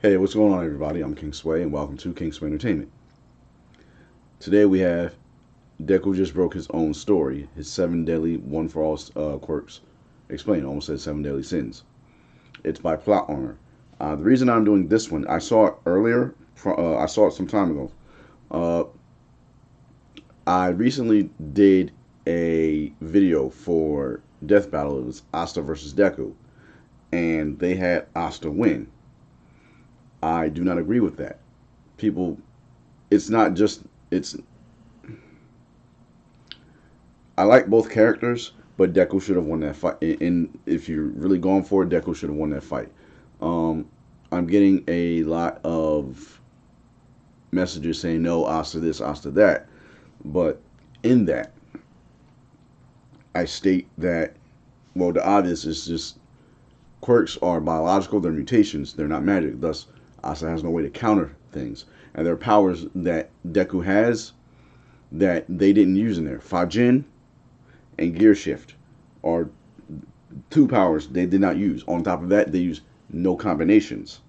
Hey, what's going on, everybody? I'm King Sway, and welcome to King Sway Entertainment. Today we have Deku just broke his own story, his seven deadly one for all quirks. Explain, almost said seven deadly sins. It's by Plot Armor. The reason I'm doing this one, I saw it earlier. I saw it some time ago. Uh, I recently did a video for Death Battle. It was Asta versus Deku, and they had Asta win. I do not agree with that. People, it's not just it's I like both characters, but Deku should have won that fight. And if you're really going for it, Deku should have won that fight. Um, I'm getting a lot of messages saying no, Asta this, Asta that, but in that, I state that well, the obvious is just quirks are biological, they're mutations, they're not magic. Thus, Asta has no way to counter things, and there are powers that Deku has that they didn't use in there. Fajin and Gear Shift are two powers they did not use. On top of that, they use no combinations.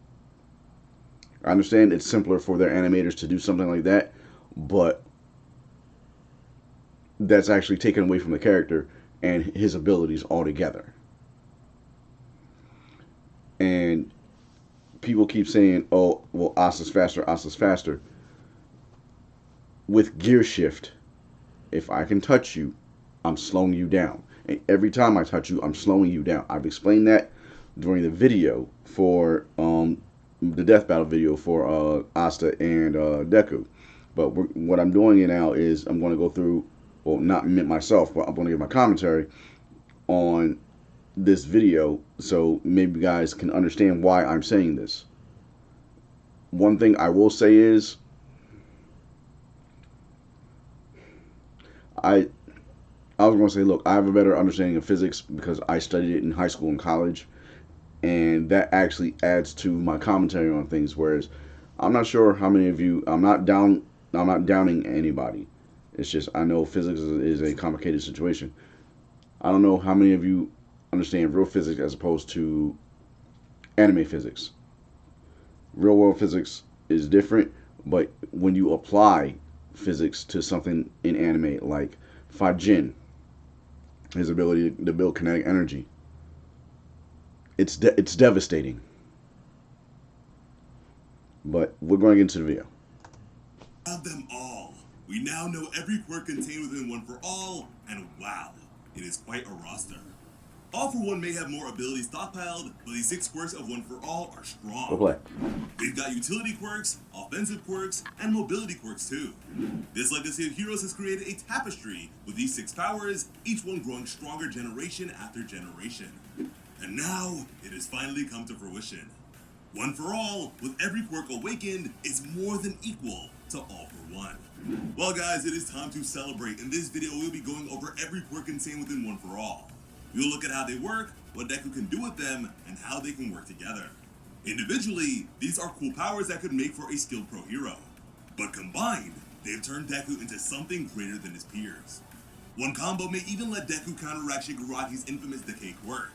I understand it's simpler for their animators to do something like that, but that's actually taken away from the character and his abilities altogether. And people keep saying, "Oh, well, Asta's faster, Asta's faster." With Gear Shift, if I can touch you, I'm slowing you down. And every time I touch you, I'm slowing you down. I've explained that during the video for the death battle video for Asta and Deku. But what I'm doing now is I'm going to go through, well, not myself, but I'm going to give my commentary on this video so maybe you guys can understand why I'm saying this. One thing I will say is I I was going to say, look, I have a better understanding of physics because I studied it in high school and college, and that actually adds to my commentary on things. Whereas, I'm not sure how many of you. I'm not downing anybody. It's just I know physics is a complicated situation. I don't know how many of you understand real physics as opposed to anime physics. Real world physics is different, but when you apply physics to something in anime like Fajin, his ability to build kinetic energy, it's devastating. But we're going to get into the video. Have them all. We now know every quirk contained within One for All, and wow, it is quite a roster. All for One may have more abilities stockpiled, but these 6 quirks of One for All are strong. Go play. They've got utility quirks, offensive quirks, and mobility quirks too. This legacy of heroes has created a tapestry with these 6 powers, each one growing stronger generation after generation. And now, it has finally come to fruition. One for All, with every quirk awakened, is more than equal to All for One. Well guys, it is time to celebrate. In this video, we'll be going over every quirk contained within One for All. We'll look at how they work, what Deku can do with them, and how they can work together. Individually, these are cool powers that could make for a skilled pro hero. But combined, they've turned Deku into something greater than his peers. One combo may even let Deku counteract Shigaraki's infamous decay quirk.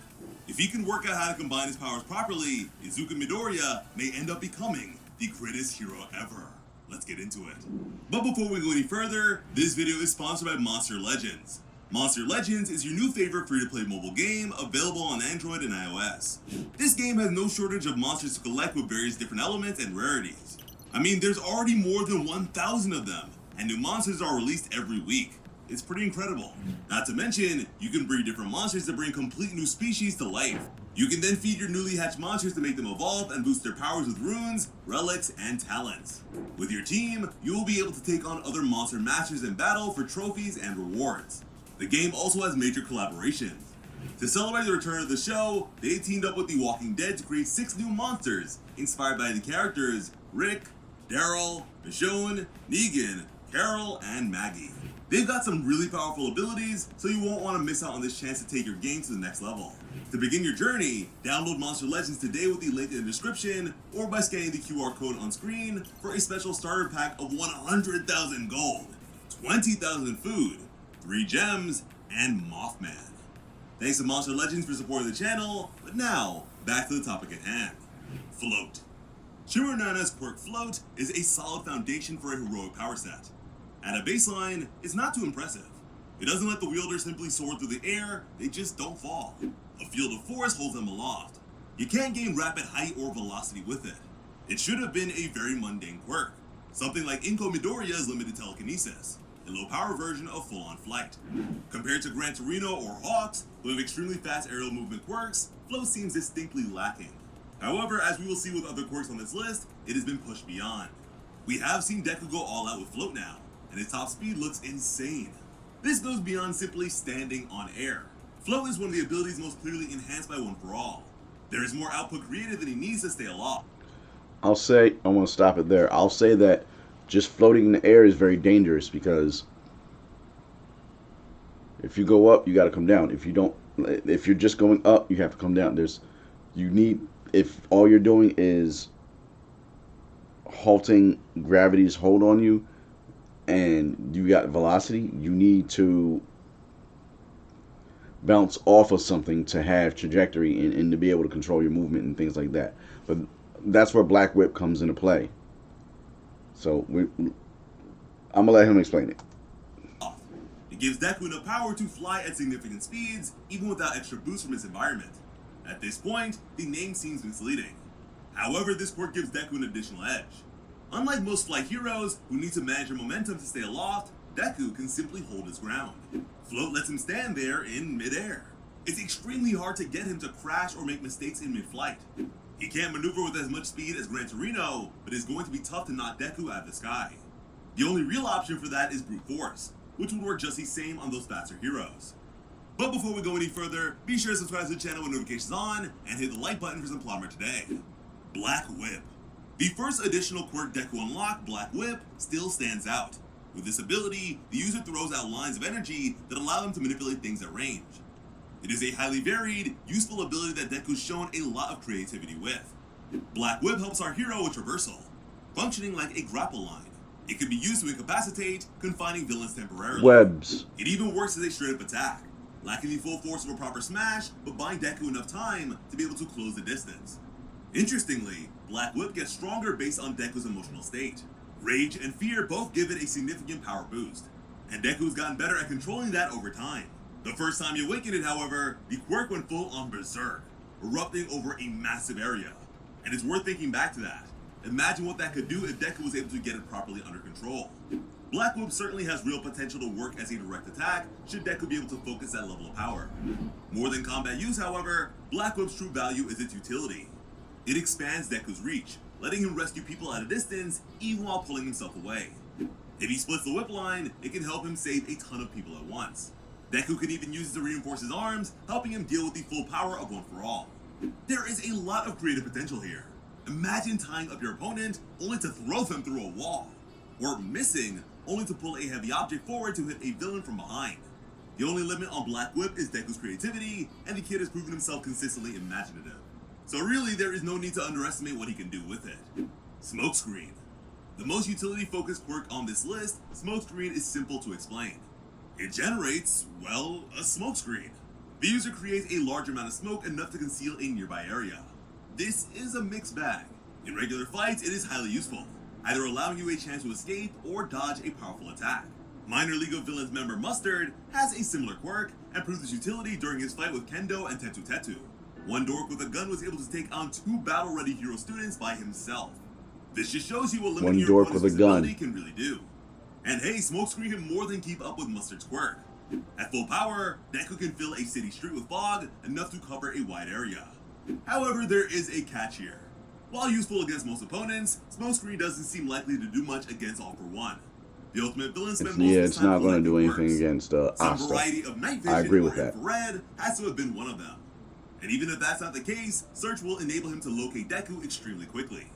If he can work out how to combine his powers properly, Izuku Midoriya may end up becoming the greatest hero ever. Let's get into it. But before we go any further, this video is sponsored by Monster Legends. Monster Legends is your new favorite free-to-play mobile game available on Android and iOS. This game has no shortage of monsters to collect with various different elements and rarities. I mean, there's already more than 1,000 of them, and new monsters are released every week. It's pretty incredible. Not to mention, you can breed different monsters to bring complete new species to life. You can then feed your newly hatched monsters to make them evolve and boost their powers with runes, relics, and talents. With your team, you will be able to take on other monster masters in battle for trophies and rewards. The game also has major collaborations. To celebrate the return of the show, they teamed up with The Walking Dead to create 6 new monsters, inspired by the characters Rick, Daryl, Michonne, Negan, Carol, and Maggie. They've got some really powerful abilities, so you won't want to miss out on this chance to take your game to the next level. To begin your journey, download Monster Legends today with the link in the description, or by scanning the QR code on screen for a special starter pack of 100,000 gold, 20,000 food, 3 gems, and Mothman. Thanks to Monster Legends for supporting the channel, but now, back to the topic at hand. Float. Shironana's quirk Float is a solid foundation for a heroic power set. At a baseline, it's not too impressive. It doesn't let the wielder simply soar through the air, they just don't fall. A field of force holds them aloft. You can't gain rapid height or velocity with it. It should have been a very mundane quirk, something like Inko Midoriya's limited telekinesis, a low power version of full-on flight. Compared to Gran Torino or Hawks, who have extremely fast aerial movement quirks, Float seems distinctly lacking. However, as we will see with other quirks on this list, it has been pushed beyond. We have seen Deku go all out with Float now, and his top speed looks insane. This goes beyond simply standing on air. Float is one of the abilities most clearly enhanced by One For All. There is more output created than he needs to stay aloft. I'll say, I want to stop it there. I'll say that just floating in the air is very dangerous because if you go up, you got to come down. If you're just going up, you have to come down. If all you're doing is halting gravity's hold on you and you got velocity, you need to bounce off of something to have trajectory and to be able to control your movement and things like that. But that's where Black Whip comes into play. So I'm gonna let him explain it. It gives Deku enough power to fly at significant speeds, even without extra boost from his environment. At this point, the name seems misleading. However, this quirk gives Deku an additional edge. Unlike most flight heroes who need to manage their momentum to stay aloft, Deku can simply hold his ground. Float lets him stand there in midair. It's extremely hard to get him to crash or make mistakes in mid-flight. He can't maneuver with as much speed as Gran Torino, but it's going to be tough to knock Deku out of the sky. The only real option for that is brute force, which would work just the same on those faster heroes. But before we go any further, be sure to subscribe to the channel with notifications on, and hit the like button for some plot today. Black Whip. The first additional quirk Deku unlocked, Black Whip, still stands out. With this ability, the user throws out lines of energy that allow them to manipulate things at range. It is a highly varied, useful ability that Deku's shown a lot of creativity with. Black Whip helps our hero with traversal, functioning like a grapple line. It can be used to incapacitate, confining villains temporarily. Webs. It even works as a straight-up attack, lacking the full force of a proper smash, but buying Deku enough time to be able to close the distance. Interestingly, Black Whip gets stronger based on Deku's emotional state. Rage and fear both give it a significant power boost, and Deku's gotten better at controlling that over time. The first time you awaken it, however, the quirk went full on berserk, erupting over a massive area. And it's worth thinking back to that. Imagine what that could do if Deku was able to get it properly under control. Black Whip certainly has real potential to work as a direct attack should Deku be able to focus that level of power. More than combat use, however, Black Whip's true value is its utility. It expands Deku's reach, letting him rescue people at a distance even while pulling himself away. If he splits the whip line, it can help him save a ton of people at once. Deku can even use it to reinforce his arms, helping him deal with the full power of One For All. There is a lot of creative potential here. Imagine tying up your opponent only to throw them through a wall, or missing only to pull a heavy object forward to hit a villain from behind. The only limit on Black Whip is Deku's creativity, and the kid has proven himself consistently imaginative. So really, there is no need to underestimate what he can do with it. Smokescreen. The most utility-focused quirk on this list, Smokescreen is simple to explain. It generates, well, a smokescreen. The user creates a large amount of smoke enough to conceal a nearby area. This is a mixed bag. In regular fights, it is highly useful, either allowing you a chance to escape or dodge a powerful attack. Minor League of Villains member Mustard has a similar quirk and proves its utility during his fight with Kendo and Tetu Tetu. One dork with a gun was able to take on 2 battle-ready hero students by himself. This just shows you what limiting your opponent's ability can really do. And hey, Smokescreen can more than keep up with Mustard's quirk. At full power, Deku can fill a city street with fog, enough to cover a wide area. However, there is a catch here. While useful against most opponents, Smokescreen doesn't seem likely to do much against All For One. The ultimate villain spent most of his it's time not going to do anything quirks. against Some Asta. variety of night vision I agree or with that. infrared has to have been one of them. And even if that's not the case, Search will enable him to locate Deku extremely quickly.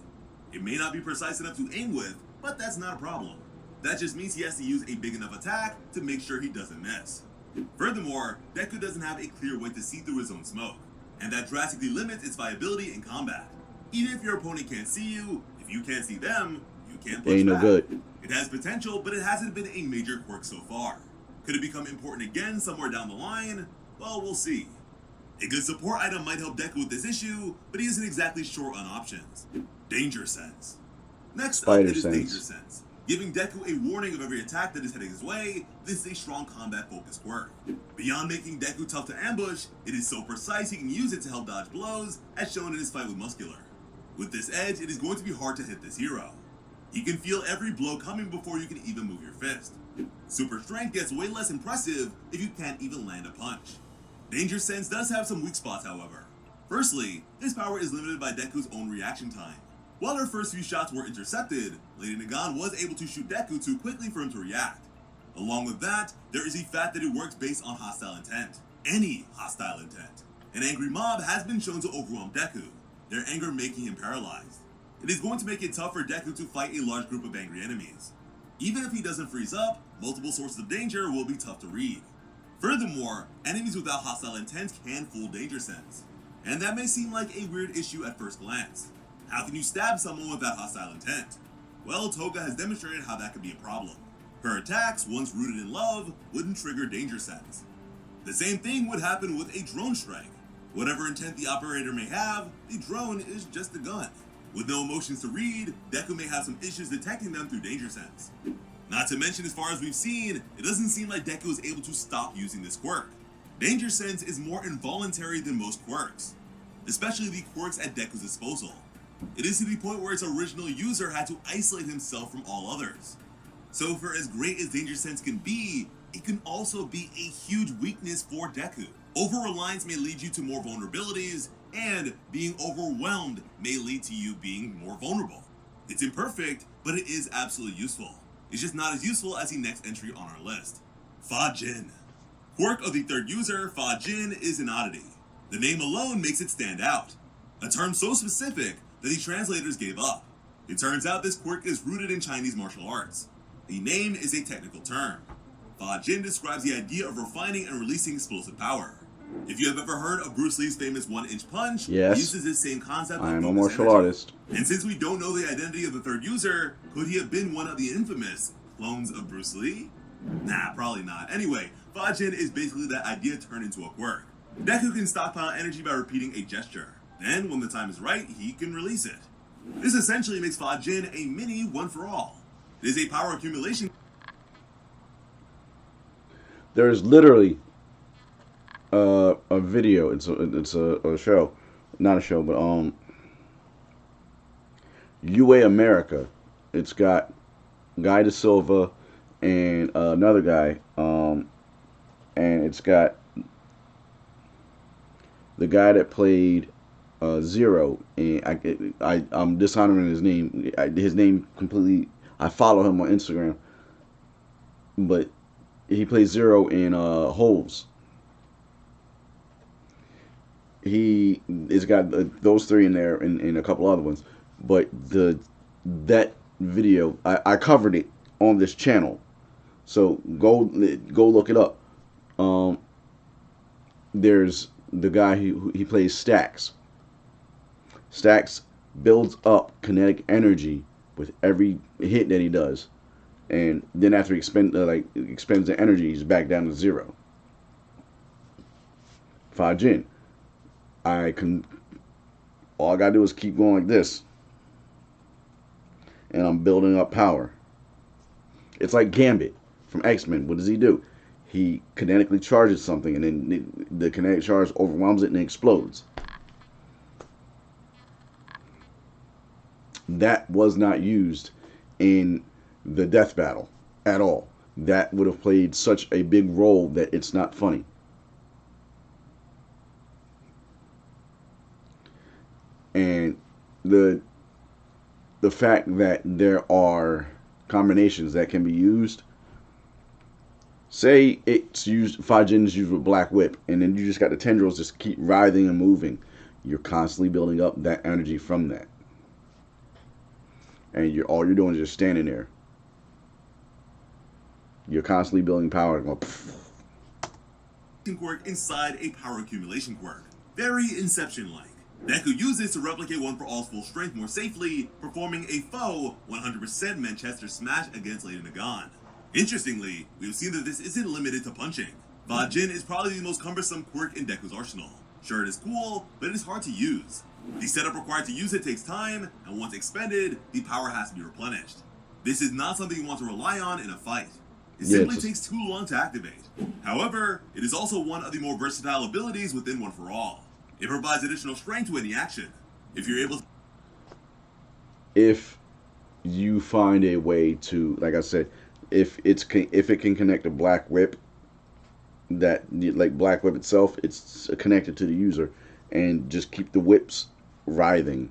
It may not be precise enough to aim with, but that's not a problem. That just means he has to use a big enough attack to make sure he doesn't miss. Furthermore, Deku doesn't have a clear way to see through his own smoke, and that drastically limits its viability in combat. Even if your opponent can't see you, if you can't see them, you can't punch Ain't no back. good. It has potential, but it hasn't been a major quirk so far. Could it become important again somewhere down the line? Well, we'll see. A good support item might help Deku with this issue, but he isn't exactly short on options. Danger Sense. Next up, Spider it is Danger Sense. Sense. Giving Deku a warning of every attack that is heading his way, this is a strong combat-focused quirk. Beyond making Deku tough to ambush, it is so precise he can use it to help dodge blows, as shown in his fight with Muscular. With this edge, it is going to be hard to hit this hero. He can feel every blow coming before you can even move your fist. Super Strength gets way less impressive if you can't even land a punch. Danger Sense does have some weak spots, however. Firstly, his power is limited by Deku's own reaction time. While her first few shots were intercepted, Lady Nagan was able to shoot Deku too quickly for him to react. Along with that, there is the fact that it works based on hostile intent. Any hostile intent. An angry mob has been shown to overwhelm Deku, their anger making him paralyzed. It is going to make it tough for Deku to fight a large group of angry enemies. Even if he doesn't freeze up, multiple sources of danger will be tough to read. Furthermore, enemies without hostile intent can fool Danger Sense. And that may seem like a weird issue at first glance. How can you stab someone without hostile intent? Well, Toga has demonstrated how that could be a problem. Her attacks, once rooted in love, wouldn't trigger Danger Sense. The same thing would happen with a drone strike. Whatever intent the operator may have, the drone is just a gun. With no emotions to read, Deku may have some issues detecting them through Danger Sense. Not to mention, as far as we've seen, it doesn't seem like Deku is able to stop using this quirk. Danger Sense is more involuntary than most quirks, especially the quirks at Deku's disposal. It is to the point where its original user had to isolate himself from all others. So for as great as Danger Sense can be, it can also be a huge weakness for Deku. Over-reliance may lead you to more vulnerabilities, and being overwhelmed may lead to you being more vulnerable. It's imperfect, but it is absolutely useful. It's just not as useful as the next entry on our list. Fa Jin. Quirk of the third user, Fa Jin, is an oddity. The name alone makes it stand out. A term so specific that the translators gave up. It turns out this quirk is rooted in Chinese martial arts. The name is a technical term. Fa Jin describes the idea of refining and releasing explosive power. If you have ever heard of Bruce Lee's famous one-inch punch, Yes. he uses this same concept. I am a focus martial energy. artist. And since we don't know the identity of the third user, could he have been one of the infamous clones of Bruce Lee? Nah, probably not. Anyway, Fa Jin is basically that idea turned into a quirk. Deku can stockpile energy by repeating a gesture. Then, when the time is right, he can release it. This essentially makes Fa Jin a mini one-for-all. It is a power accumulation. There's literally a video. It's a show, not a show, but UA America. It's got Guy De Silva and another guy, and it's got the guy that played Zero, and I'm dishonoring his name. His name completely. I follow him on Instagram, but he plays Zero in Holes. He has got those three in there and a couple other ones, but that video I covered it on this channel, so go look it up. There's the guy who he plays Stacks. Stacks builds up kinetic energy with every hit that he does, and then after he expends the energy, he's back down to zero. Fa Jin. All I gotta do is keep going like this, and I'm building up power. It's like Gambit from X-Men. What does he do? He kinetically charges something, and then the kinetic charge overwhelms it and it explodes. That was not used in the death battle at all. That would have played such a big role that it's not funny. And the fact that there are combinations that can be used. Say it's used, Fa Jin is used with Black Whip, and then you just got the tendrils just keep writhing and moving. You're constantly building up that energy from that, and all you're doing is just standing there. You're constantly building power. Going, quirk inside a power accumulation quirk. Very Inception-like. Deku uses to replicate One for All's full strength more safely, performing a faux 100% Manchester smash against Lady Nagan. Interestingly, we've seen that this isn't limited to punching. Fa Jin is probably the most cumbersome quirk in Deku's arsenal. Sure, it is cool, but it is hard to use. The setup required to use it takes time, and once expended, the power has to be replenished. This is not something you want to rely on in a fight. It simply takes too long to activate. However, it is also one of the more versatile abilities within One for All. It provides additional strength to any action. If you're able to... If you find a way to, like I said, if it can connect a Black Whip, that like Black Whip itself, it's connected to the user, and just keep the whips writhing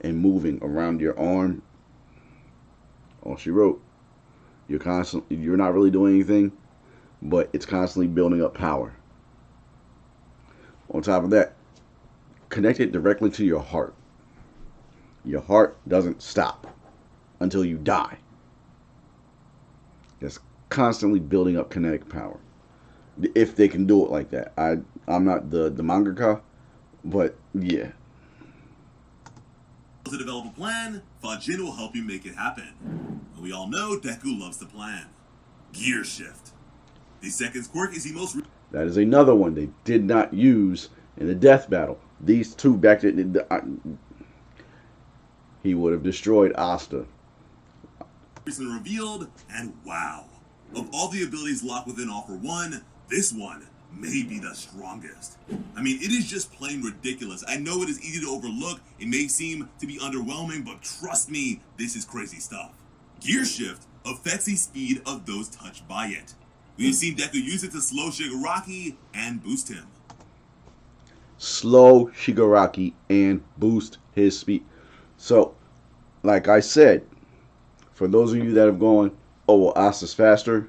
and moving around your arm. All she wrote. You're not really doing anything, but it's constantly building up power. On top of that, connect it directly to your heart. Your heart doesn't stop until you die. It's constantly building up kinetic power. If they can do it like that. I'm not the mangaka, but yeah. To develop a plan, Fajin will help you make it happen. And we all know Deku loves to plan. Gear Shift. The second quirk is the most... That is another one they did not use in the death battle. These two back then, he would have destroyed Asta. Recently revealed, and wow. Of all the abilities locked within All for One, this one may be the strongest. I mean, it is just plain ridiculous. I know it is easy to overlook. It may seem to be underwhelming, but trust me, this is crazy stuff. Gear Shift affects the speed of those touched by it. We have seen Deku use it to slow Shigaraki and boost him. Slow Shigaraki and boost his speed. So, like I said, for those of you that have gone, oh, well, Asta's faster,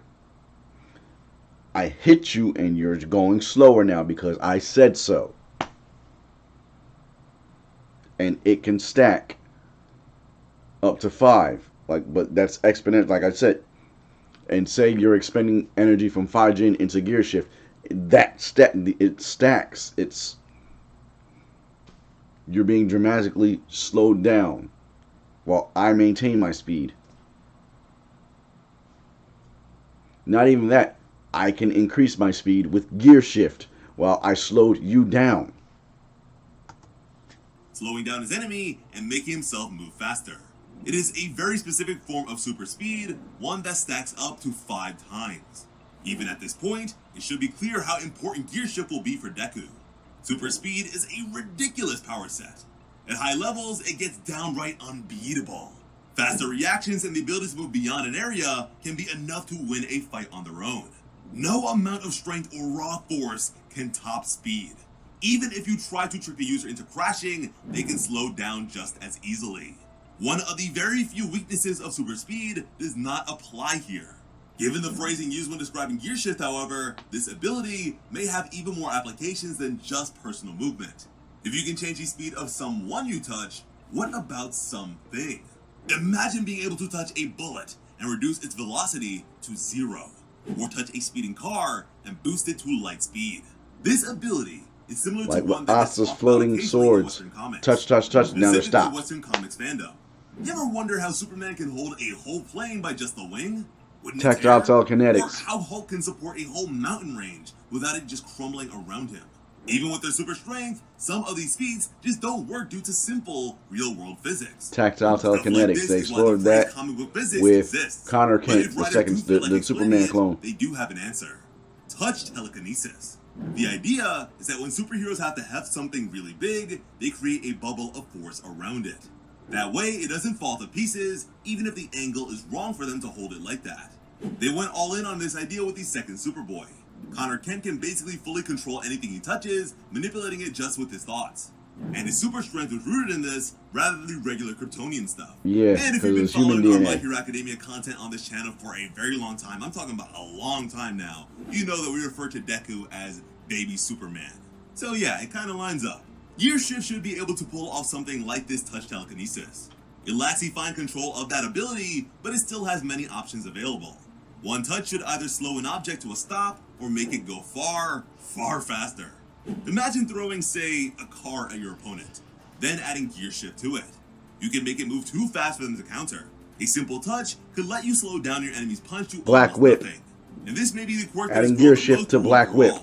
I hit you and you're going slower now because I said so. And it can stack up to 5. But that's exponential, like I said. And say you're expending energy from Fajin into Gear Shift. It stacks. You're being dramatically slowed down while I maintain my speed. Not even that. I can increase my speed with Gear Shift while I slowed you down. Slowing down his enemy and making himself move faster. It is a very specific form of super speed, one that stacks up to 5 times. Even at this point, it should be clear how important Gear Shift will be for Deku. Super speed is a ridiculous power set. At high levels, it gets downright unbeatable. Faster reactions and the ability to move beyond an area can be enough to win a fight on their own. No amount of strength or raw force can top speed. Even if you try to trick the user into crashing, they can slow down just as easily. One of the very few weaknesses of super speed does not apply here. Given the phrasing used when describing Gear Shift, however, this ability may have even more applications than just personal movement. If you can change the speed of someone you touch, what about something? Imagine being able to touch a bullet and reduce its velocity to 0. Or touch a speeding car and boost it to light speed. This ability is similar to one that Asta's floating swords. Touch, now they're stopped. Western Comics fandom. You ever wonder how Superman can hold a whole plane by just the wing? Tactile telekinetics. Or how Hulk can support a whole mountain range without it just crumbling around him. Even with their super strength, some of these feats just don't work due to simple, real-world physics. Tactile telekinetics, they explored that with Connor Kent, the Superman clone. They do have an answer. Touch telekinesis. The idea is that when superheroes have to heft something really big, they create a bubble of force around it. That way, it doesn't fall to pieces, even if the angle is wrong for them to hold it like that. They went all in on this idea with the second Superboy. Connor Kent can basically fully control anything he touches, manipulating it just with his thoughts. And his super strength was rooted in this, rather than the regular Kryptonian stuff. Yeah, and if you've been following our My Hero Academia content on this channel for a very long time, I'm talking about a long time now, you know that we refer to Deku as Baby Superman. So yeah, it kind of lines up. Gear Shift should be able to pull off something like this touch telekinesis. It lacks the fine control of that ability, but it still has many options available. One touch should either slow an object to a stop, or make it go far, far faster. Imagine throwing, say, a car at your opponent, then adding Gear Shift to it. You can make it move too fast for them to counter. A simple touch could let you slow down your enemy's punch to Black Whip. nothing. And this may be the quirk adding Gear Shift to Black Whip.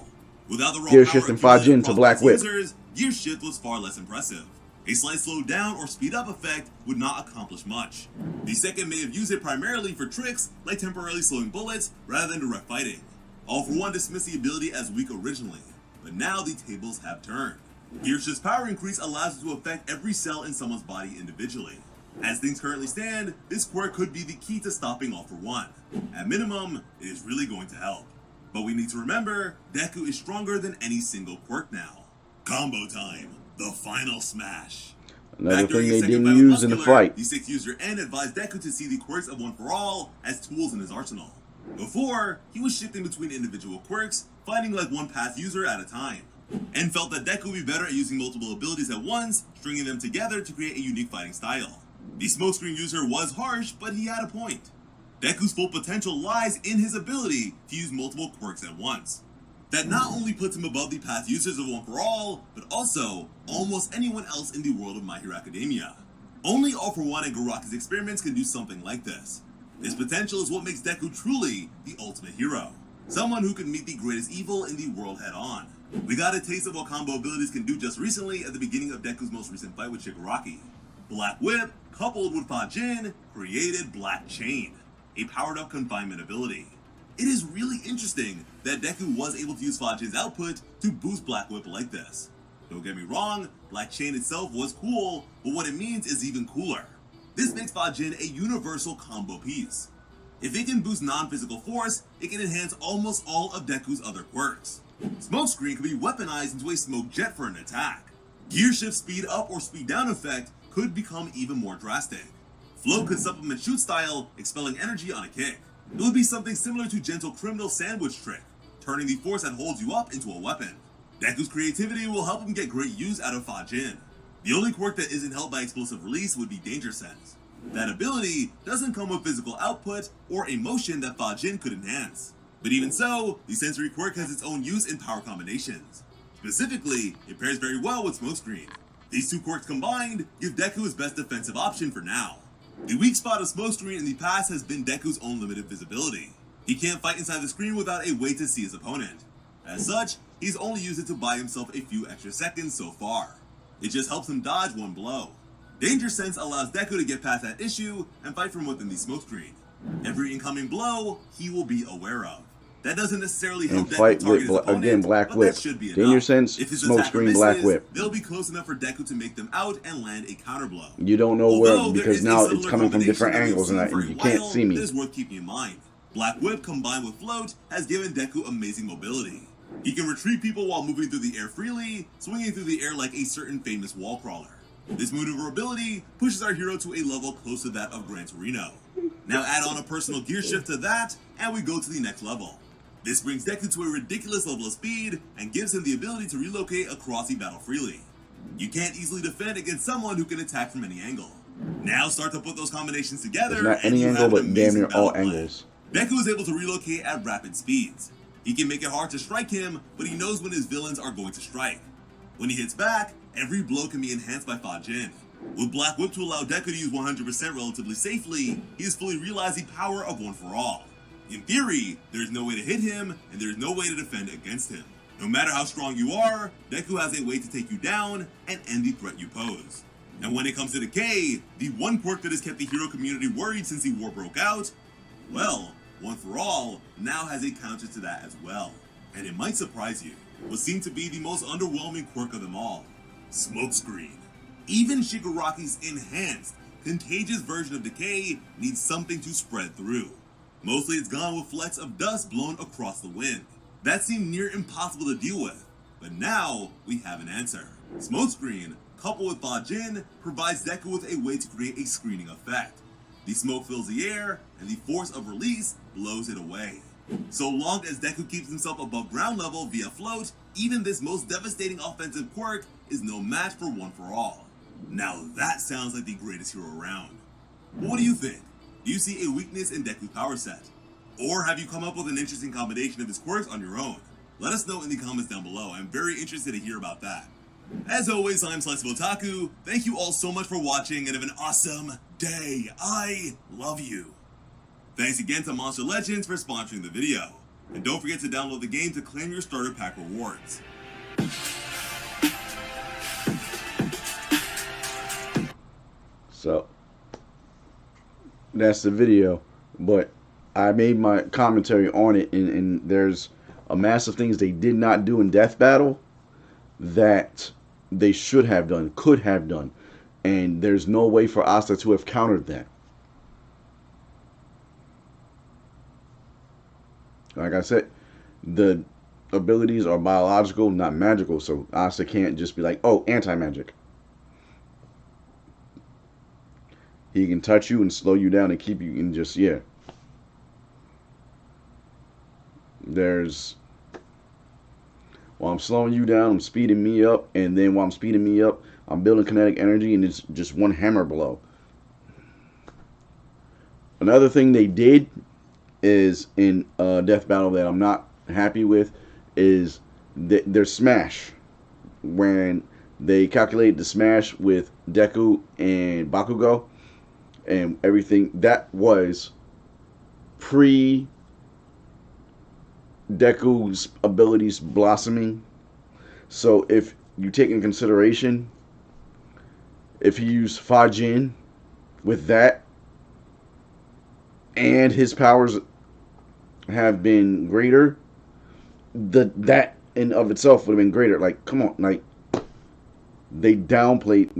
Without the raw Gear power shift and accumulated Fajin to across Black both Whip. users, Gear Shift was far less impressive. A slight slow down or speed up effect would not accomplish much. The second may have used it primarily for tricks like temporarily slowing bullets rather than direct fighting. All for One dismissed the ability as weak originally, but now the tables have turned. Gear Shift's power increase allows it to affect every cell in someone's body individually. As things currently stand, this quirk could be the key to stopping All for One. At minimum, it is really going to help. But we need to remember, Deku is stronger than any single quirk now. Combo time, the final smash. Another Back during thing his they second didn't fight with use in the Muscular, fight. the 6th user N advised Deku to see the quirks of One for All as tools in his arsenal. Before, he was shifting between individual quirks, fighting like one path user at a time. N felt that Deku would be better at using multiple abilities at once, stringing them together to create a unique fighting style. The smokescreen user was harsh, but he had a point. Deku's full potential lies in his ability to use multiple quirks at once. That not only puts him above the path users of One for All, but also almost anyone else in the world of My Hero Academia. Only All for One and Garaki's experiments can do something like this. This potential is what makes Deku truly the ultimate hero. Someone who can meet the greatest evil in the world head on. We got a taste of what combo abilities can do just recently at the beginning of Deku's most recent fight with Shigaraki. Black Whip, coupled with Fajin, created Black Chain, a powered-up confinement ability. It is really interesting that Deku was able to use Fajin's output to boost Black Whip like this. Don't get me wrong, Black Chain itself was cool, but what it means is even cooler. This makes Fajin a universal combo piece. If it can boost non-physical force, it can enhance almost all of Deku's other quirks. Smokescreen can be weaponized into a smoke jet for an attack. Gear Shift speed up or speed down effect could become even more drastic. Float could supplement shoot style, expelling energy on a kick. It would be something similar to Gentle Criminal's sandwich trick, turning the force that holds you up into a weapon. Deku's creativity will help him get great use out of Fajin. The only quirk that isn't held by explosive release would be Danger Sense. That ability doesn't come with physical output or a motion that Fajin could enhance. But even so, the sensory quirk has its own use in power combinations. Specifically, it pairs very well with Smokescreen. These two quirks combined give Deku his best defensive option for now. The weak spot of Smokescreen in the past has been Deku's own limited visibility. He can't fight inside the screen without a way to see his opponent. As such, he's only used it to buy himself a few extra seconds so far. It just helps him dodge one blow. Danger Sense allows Deku to get past that issue and fight from within the smokescreen. Every incoming blow, he will be aware of. That doesn't necessarily help And Deku fight target with, his opponent, again, Black but Whip. that should be Danger enough. Sense, If his smoke attacker screen, Black misses, Whip. they'll be close enough for Deku to make them out and land a counterblow. You don't know Although where, there because is a now it's similar coming from different combination angles and that we've seen you for a can't while see me. that is worth keeping in mind. Black Whip combined with Float has given Deku amazing mobility. He can retrieve people while moving through the air freely, swinging through the air like a certain famous wall crawler. This maneuverability pushes our hero to a level close to that of Gran Torino. Now add on a personal gear shift to that, and we go to the next level. This brings Deku to a ridiculous level of speed, and gives him the ability to relocate across the battle freely. You can't easily defend against someone who can attack from any angle. Now start to put those combinations together, It's not and any you angle, have an but damn amazing near all battle plan. angles. Deku is able to relocate at rapid speeds. He can make it hard to strike him, but he knows when his villains are going to strike. When he hits back, every blow can be enhanced by Fajin. With Black Whip to allow Deku to use 100% relatively safely, he has fully realized the power of One for All. In theory, there is no way to hit him, and there is no way to defend against him. No matter how strong you are, Deku has a way to take you down and end the threat you pose. And when it comes to Decay, the one quirk that has kept the hero community worried since the war broke out, well, One for All now has a counter to that as well. And it might surprise you, what seemed to be the most underwhelming quirk of them all, Smokescreen. Even Shigaraki's enhanced, contagious version of Decay needs something to spread through. Mostly it's gone with flecks of dust blown across the wind. That seemed near impossible to deal with, but now we have an answer. Smokescreen, coupled with Fajin, provides Deku with a way to create a screening effect. The smoke fills the air, and the force of release blows it away. So long as Deku keeps himself above ground level via float, even this most devastating offensive quirk is no match for One for All. Now that sounds like the greatest hero around. But what do you think? Do you see a weakness in Deku's power set? Or have you come up with an interesting combination of his quirks on your own? Let us know in the comments down below. I'm very interested to hear about that. As always, I'm Slice of Otaku. Thank you all so much for watching and have an awesome day. I love you. Thanks again to Monster Legends for sponsoring the video. And don't forget to download the game to claim your starter pack rewards. So that's the video, but I made my commentary on it, and there's a mass of things they did not do in Death Battle that they should have done, could have done, and there's no way for Asta to have countered that. Like I said, the abilities are biological, not magical, so Asta can't just be like, oh, anti-magic. He can touch you and slow you down and keep you in just, yeah. There's, while I'm slowing you down, I'm speeding me up, and then while I'm speeding me up, I'm building kinetic energy, and it's just one hammer blow. Another thing they did is in Death Battle that I'm not happy with is their smash. When they calculated the smash with Deku and Bakugo and everything, that was pre Deku's abilities blossoming. So if you take in consideration, if he used Fajin with that, and his powers have been greater, that in of itself would have been greater. Like, come on, like they downplayed.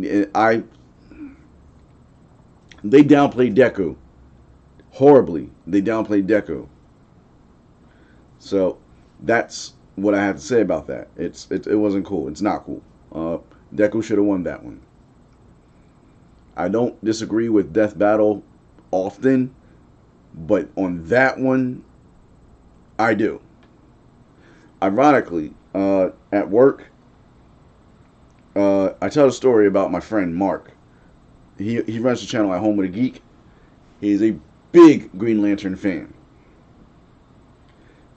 They downplayed Deku horribly. They downplayed Deku. So that's what I have to say about that. It wasn't cool. It's not cool. Deku should have won that one. I don't disagree with Death Battle often, but on that one, I do. Ironically, at work, I tell a story about my friend Mark. He runs the channel at Home with a Geek. He's a big Green Lantern fan.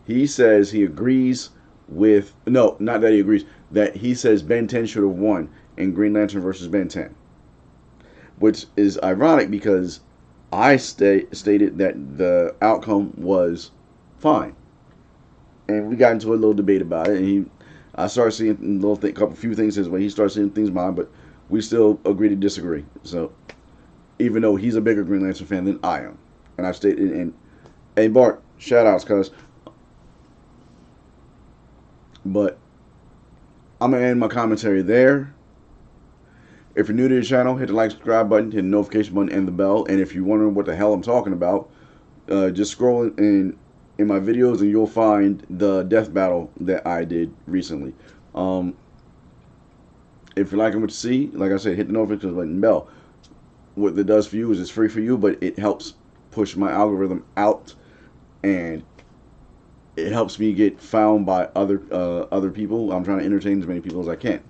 He says he agrees with, no, not that he agrees, that he says Ben 10 should have won in Green Lantern versus Ben 10. Which is ironic because I stated that the outcome was fine. And we got into a little debate about it, and I started seeing few things his way. He started seeing things mine, but we still agree to disagree. So, even though he's a bigger Green Lantern fan than I am, and I stated, and hey Bart, shout outs, cuz. But I'm gonna end my commentary there. If you're new to the channel, hit the like, subscribe button, hit the notification button, and the bell. And if you're wondering what the hell I'm talking about, just scroll in my videos and you'll find the Death Battle that I did recently. If you're liking what you see, like I said, hit the notification button and bell. What that does for you is it's free for you, but it helps push my algorithm out, and it helps me get found by other people. I'm trying to entertain as many people as I can.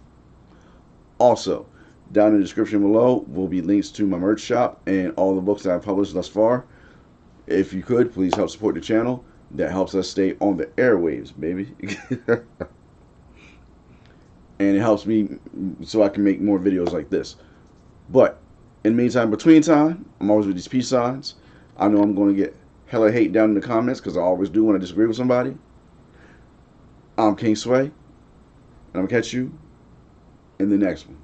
Also, down in the description below will be links to my merch shop and all the books that I've published thus far. If you could, please help support the channel. That helps us stay on the airwaves, baby. And it helps me so I can make more videos like this. But in the meantime, between time, I'm always with these peace signs. I know I'm going to get hella hate down in the comments because I always do when I disagree with somebody. I'm King Sway, and I'm going to catch you in the next one.